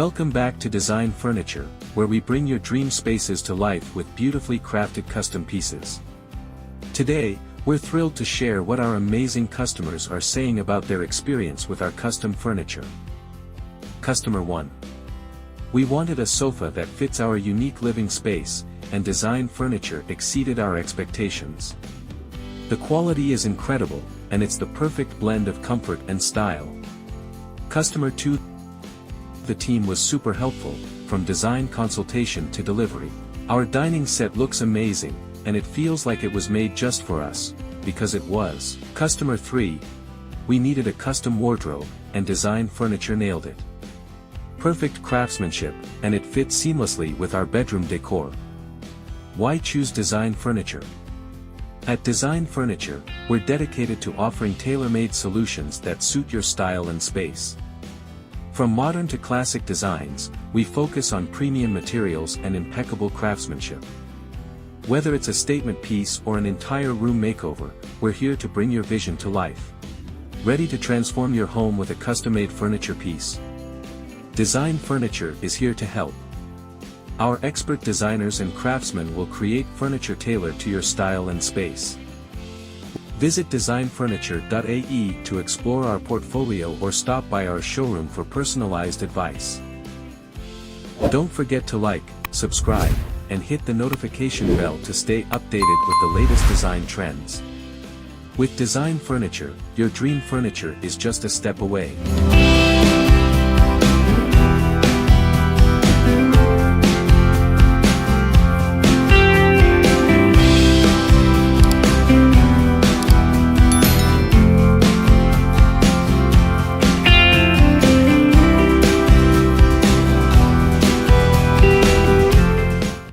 Welcome back to Design Furniture, where we bring your dream spaces to life with beautifully crafted custom pieces. Today, we're thrilled to share what our amazing customers are saying about their experience with our custom furniture. Customer 1. We wanted a sofa that fits our unique living space, and Design Furniture exceeded our expectations. The quality is incredible, and it's the perfect blend of comfort and style. Customer 2. The team was super helpful, from design consultation to delivery. Our dining set looks amazing, and it feels like it was made just for us, because it was. Customer 3. We needed a custom wardrobe, and Design Furniture nailed it. Perfect craftsmanship, and it fits seamlessly with our bedroom decor. Why choose Design Furniture? At Design Furniture, we're dedicated to offering tailor-made solutions that suit your style and space. From modern to classic designs, we focus on premium materials and impeccable craftsmanship. Whether it's a statement piece or an entire room makeover, we're here to bring your vision to life. Ready to transform your home with a custom-made furniture piece? Design Furniture is here to help. Our expert designers and craftsmen will create furniture tailored to your style and space. Visit designfurniture.ae to explore our portfolio or stop by our showroom for personalized advice. Don't forget to like, subscribe, and hit the notification bell to stay updated with the latest design trends. With Design Furniture, your dream furniture is just a step away.